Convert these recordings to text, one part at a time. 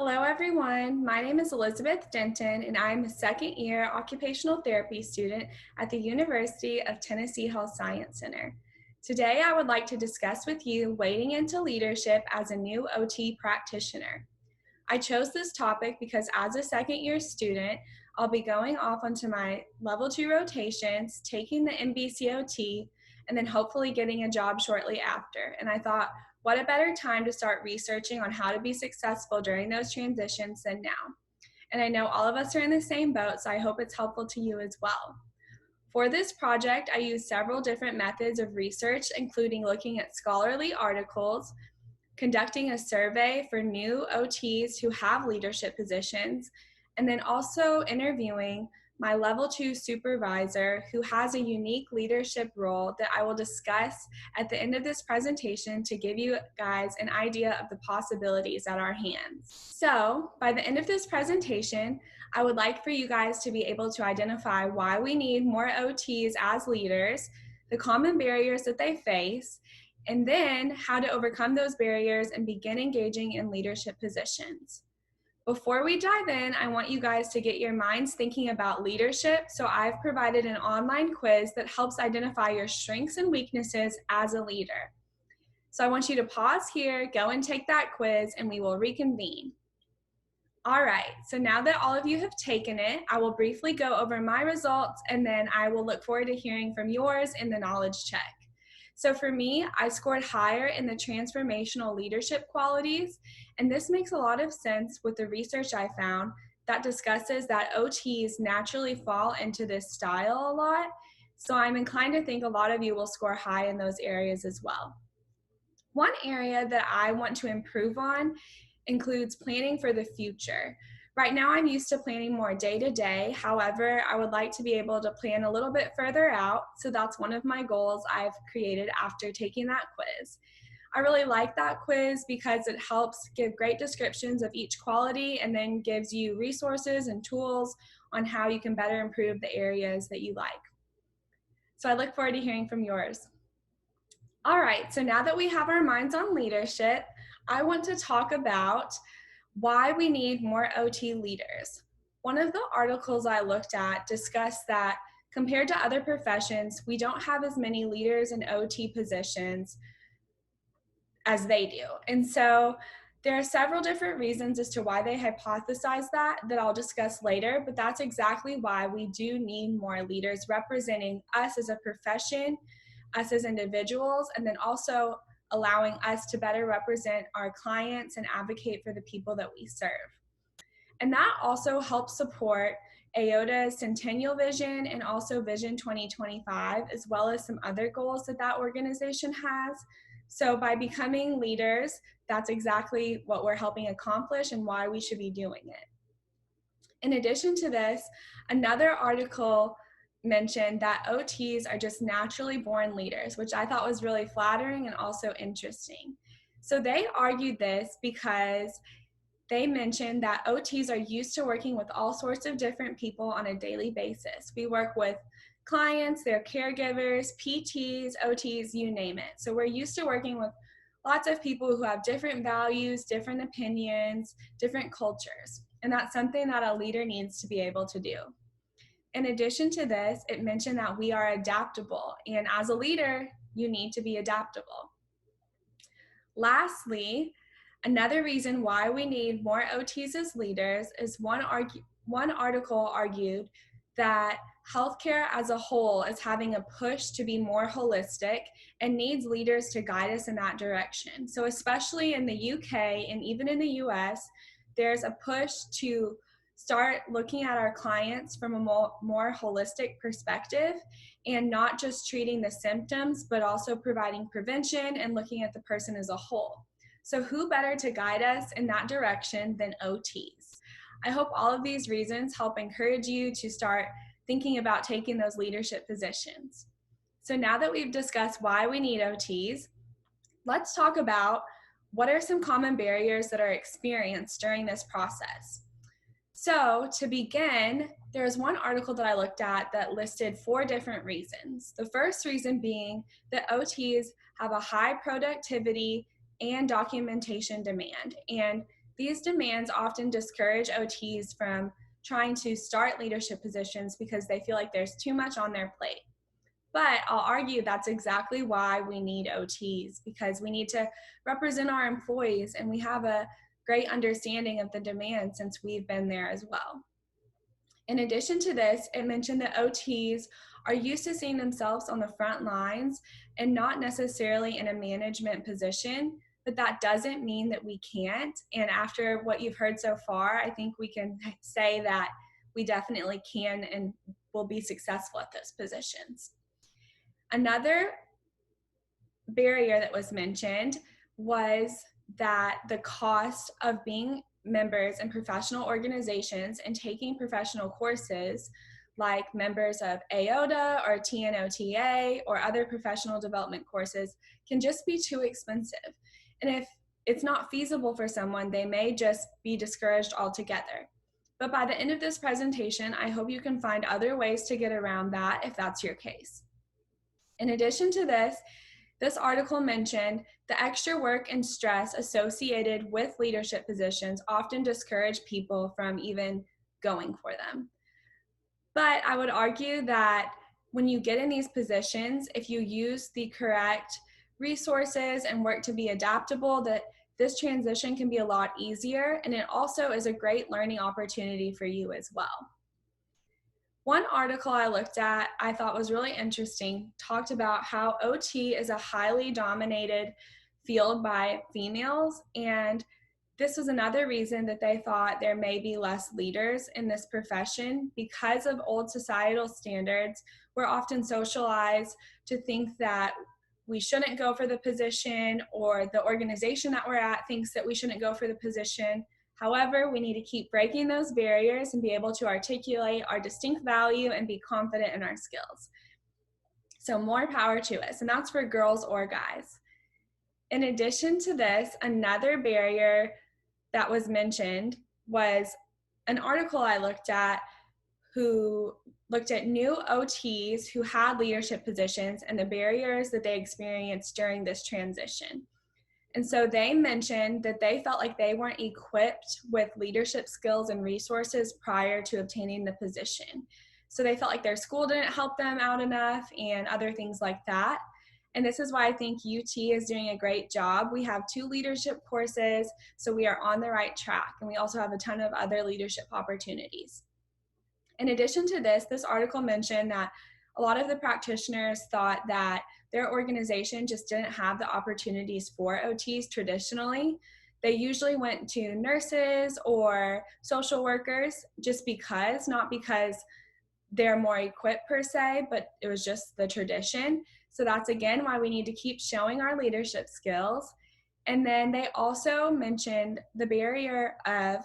Hello, everyone. My name is Elizabeth Denton, and I'm a second-year occupational therapy student at the University of Tennessee Health Science Center. Today, I would like to discuss with you wading into leadership as a new OT practitioner. I chose this topic because as a second-year student, I'll be going off onto my level 2 rotations, taking the MBCOT, and then hopefully getting a job shortly after. And I thought, what a better time to start researching on how to be successful during those transitions than now. And I know all of us are in the same boat, so I hope it's helpful to you as well. For this project, I used several different methods of research, including looking at scholarly articles, conducting a survey for new OTs who have leadership positions, and then also interviewing my level 2 supervisor who has a unique leadership role that I will discuss at the end of this presentation to give you guys an idea of the possibilities at our hands. So by the end of this presentation, I would like for you guys to be able to identify why we need more OTs as leaders, the common barriers that they face, and then how to overcome those barriers and begin engaging in leadership positions. Before we dive in, I want you guys to get your minds thinking about leadership, so I've provided an online quiz that helps identify your strengths and weaknesses as a leader. So I want you to pause here, go and take that quiz, and we will reconvene. All right, so now that all of you have taken it, I will briefly go over my results, and then I will look forward to hearing from yours in the knowledge check. So for me, I scored higher in the transformational leadership qualities, and this makes a lot of sense with the research I found that discusses that OTs naturally fall into this style a lot. So I'm inclined to think a lot of you will score high in those areas as well. One area that I want to improve on includes planning for the future. Right now, I'm used to planning more day to day. However, I would like to be able to plan a little bit further out. So that's one of my goals I've created after taking that quiz. I really like that quiz because it helps give great descriptions of each quality and then gives you resources and tools on how you can better improve the areas that you like. So I look forward to hearing from yours. All right, so now that we have our minds on leadership, I want to talk about why we need more OT leaders. One of the articles I looked at discussed that compared to other professions, we don't have as many leaders in OT positions as they do. And so there are several different reasons as to why they hypothesize that I'll discuss later, but that's exactly why we do need more leaders representing us as a profession, us as individuals, and then also allowing us to better represent our clients and advocate for the people that we serve. And that also helps support AOTA's Centennial Vision and also Vision 2025, as well as some other goals that organization has. So by becoming leaders, that's exactly what we're helping accomplish and why we should be doing it. In addition to this, another article mentioned that OTs are just naturally born leaders, which I thought was really flattering and also interesting. So they argued this because they mentioned that OTs are used to working with all sorts of different people on a daily basis. We work with clients, their caregivers, PTs, OTs, you name it. So we're used to working with lots of people who have different values, different opinions, different cultures. And that's something that a leader needs to be able to do. In addition to this, it mentioned that we are adaptable, and as a leader, you need to be adaptable. Lastly, another reason why we need more OTs as leaders is one article argued that healthcare as a whole is having a push to be more holistic and needs leaders to guide us in that direction. So especially in the UK and even in the US, there's a push to start looking at our clients from a more holistic perspective and not just treating the symptoms, but also providing prevention and looking at the person as a whole. So who better to guide us in that direction than OTs? I hope all of these reasons help encourage you to start thinking about taking those leadership positions. So now that we've discussed why we need OTs, let's talk about what are some common barriers that are experienced during this process. So to begin, there's one article that I looked at that listed 4 different reasons. The first reason being that OTs have a high productivity and documentation demand. And these demands often discourage OTs from trying to start leadership positions because they feel like there's too much on their plate. But I'll argue that's exactly why we need OTs, because we need to represent our employees, and we have a great understanding of the demand since we've been there as well. In addition to this, it mentioned that OTs are used to seeing themselves on the front lines and not necessarily in a management position, but that doesn't mean that we can't. And after what you've heard so far, I think we can say that we definitely can and will be successful at those positions. Another barrier that was mentioned was that the cost of being members in professional organizations and taking professional courses like members of AOTA or TNOTA or other professional development courses can just be too expensive. And if it's not feasible for someone, they may just be discouraged altogether. But by the end of this presentation, I hope you can find other ways to get around that if that's your case. In addition to this, this article mentioned the extra work and stress associated with leadership positions often discourage people from even going for them. But I would argue that when you get in these positions, if you use the correct resources and work to be adaptable, that this transition can be a lot easier, and it also is a great learning opportunity for you as well. One article I looked at I thought was really interesting, talked about how OT is a highly dominated field by females, and this was another reason that they thought there may be less leaders in this profession because of old societal standards. We're often socialized to think that we shouldn't go for the position, or the organization that we're at thinks that we shouldn't go for the position. However, we need to keep breaking those barriers and be able to articulate our distinct value and be confident in our skills. So more power to us, and that's for girls or guys. In addition to this, another barrier that was mentioned was an article I looked at who looked at new OTs who had leadership positions and the barriers that they experienced during this transition. And so they mentioned that they felt like they weren't equipped with leadership skills and resources prior to obtaining the position. So they felt like their school didn't help them out enough and other things like that. And this is why I think UT is doing a great job. We have 2 leadership courses, so we are on the right track. And we also have a ton of other leadership opportunities. In addition to this, this article mentioned that a lot of the practitioners thought that their organization just didn't have the opportunities for OTs traditionally. They usually went to nurses or social workers just because, not because they're more equipped per se, but it was just the tradition. So that's again why we need to keep showing our leadership skills. And then they also mentioned the barrier of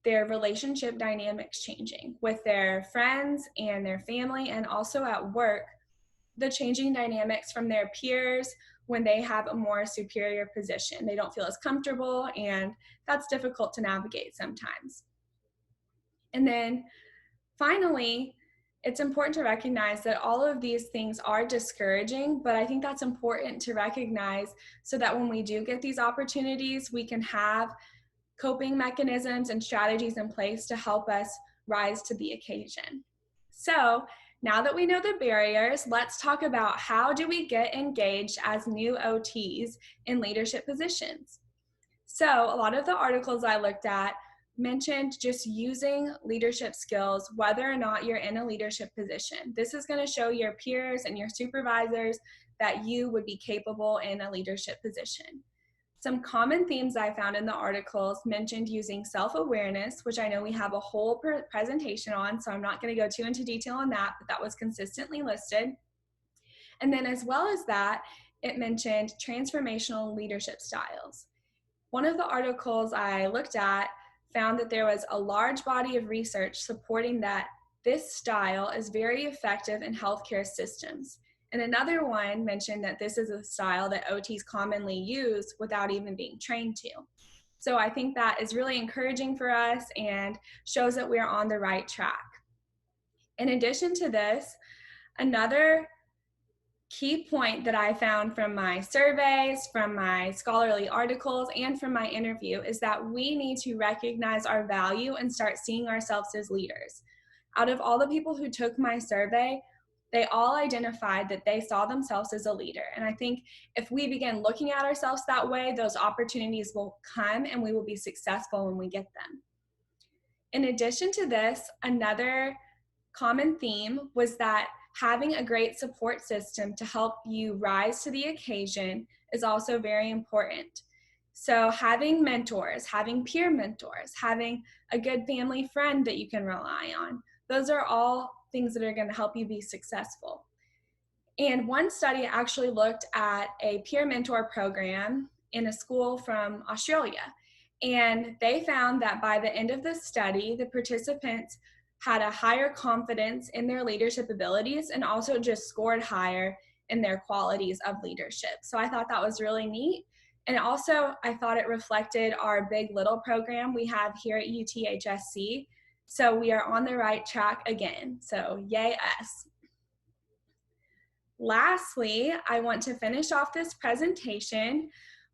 their relationship dynamics changing with their friends and their family, and also at work, the changing dynamics from their peers when they have a more superior position. They don't feel as comfortable, and that's difficult to navigate sometimes. And then finally, it's important to recognize that all of these things are discouraging, but I think that's important to recognize so that when we do get these opportunities, we can have coping mechanisms and strategies in place to help us rise to the occasion. So now that we know the barriers, let's talk about how do we get engaged as new OTs in leadership positions. So a lot of the articles I looked at mentioned just using leadership skills, whether or not you're in a leadership position. This is going to show your peers and your supervisors that you would be capable in a leadership position. Some common themes I found in the articles mentioned using self-awareness, which I know we have a whole presentation on, so I'm not going to go too into detail on that, but that was consistently listed. And then as well as that, it mentioned transformational leadership styles. One of the articles I looked at found that there was a large body of research supporting that this style is very effective in healthcare systems. And another one mentioned that this is a style that OTs commonly use without even being trained to. So I think that is really encouraging for us and shows that we're on the right track. In addition to this, another key point that I found from my surveys, from my scholarly articles, and from my interview is that we need to recognize our value and start seeing ourselves as leaders. Out of all the people who took my survey, they all identified that they saw themselves as a leader. And I think if we begin looking at ourselves that way, those opportunities will come and we will be successful when we get them. In addition to this, another common theme was that having a great support system to help you rise to the occasion is also very important. So having mentors, having peer mentors, having a good family friend that you can rely on, those are all things that are going to help you be successful. And one study actually looked at a peer mentor program in a school from Australia. And they found that by the end of the study, the participants had a higher confidence in their leadership abilities and also just scored higher in their qualities of leadership. So I thought that was really neat. And also, I thought it reflected our Big Little program we have here at UTHSC. So we are on the right track again. So yay us. Lastly, I want to finish off this presentation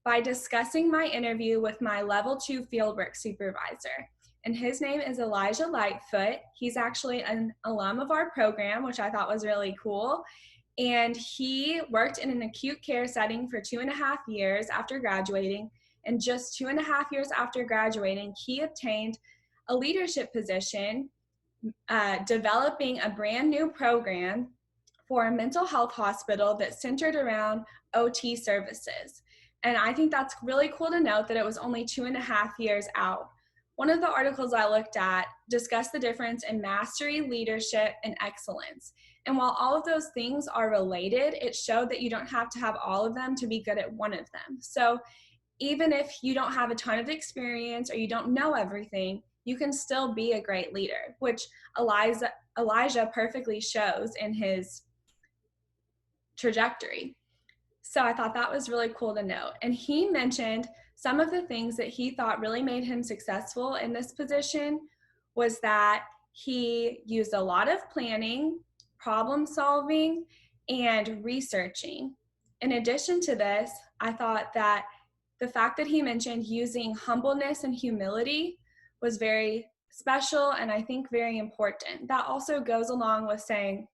by discussing my interview with my Level 2 fieldwork supervisor. And his name is Elijah Lightfoot. He's actually an alum of our program, which I thought was really cool. And he worked in an acute care setting for 2.5 years after graduating. And just 2.5 years after graduating, he obtained a leadership position, developing a brand new program for a mental health hospital that's centered around OT services. And I think that's really cool to note that it was only 2.5 years out. One of the articles I looked at discussed the difference in mastery, leadership, and excellence. And while all of those things are related, it showed that you don't have to have all of them to be good at one of them. So even if you don't have a ton of experience or you don't know everything, you can still be a great leader, which Elijah perfectly shows in his trajectory. So I thought that was really cool to note. And he mentioned some of the things that he thought really made him successful in this position was that he used a lot of planning, problem solving, and researching. In addition to this, I thought that the fact that he mentioned using humbleness and humility was very special and I think very important. That also goes along with saying,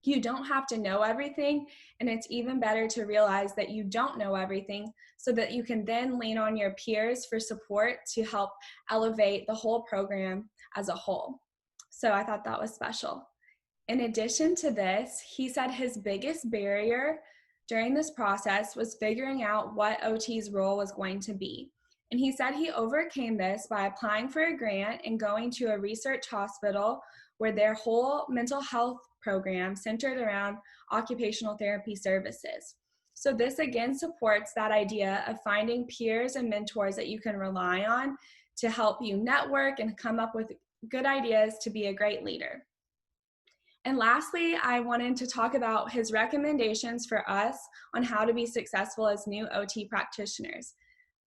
you don't have to know everything, and it's even better to realize that you don't know everything so that you can then lean on your peers for support to help elevate the whole program as a whole. So I thought that was special. In addition to this, he said his biggest barrier during this process was figuring out what OT's role was going to be. And he said he overcame this by applying for a grant and going to a research hospital where their whole mental health program centered around occupational therapy services. So this again supports that idea of finding peers and mentors that you can rely on to help you network and come up with good ideas to be a great leader. And lastly, I wanted to talk about his recommendations for us on how to be successful as new OT practitioners.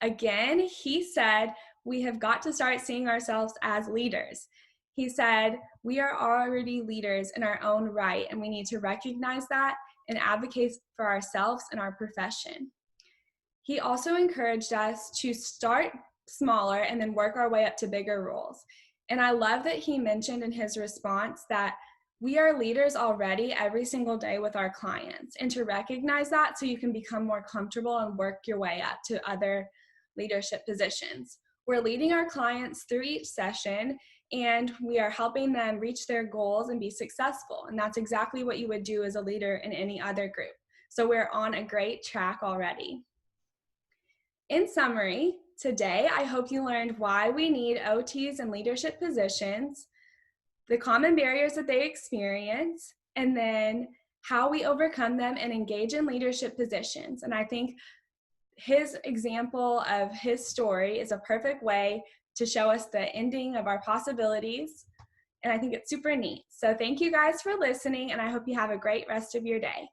Again, he said we have got to start seeing ourselves as leaders. He said, we are already leaders in our own right, and we need to recognize that and advocate for ourselves and our profession. He also encouraged us to start smaller and then work our way up to bigger roles. And I love that he mentioned in his response that we are leaders already every single day with our clients, and to recognize that so you can become more comfortable and work your way up to other leadership positions. We're leading our clients through each session, and we are helping them reach their goals and be successful. And that's exactly what you would do as a leader in any other group. So we're on a great track already. In summary, today I hope you learned why we need OTs in leadership positions, the common barriers that they experience, and then how we overcome them and engage in leadership positions. And I think his example of his story is a perfect way to show us the ending of our possibilities. And I think it's super neat. So thank you guys for listening, and I hope you have a great rest of your day.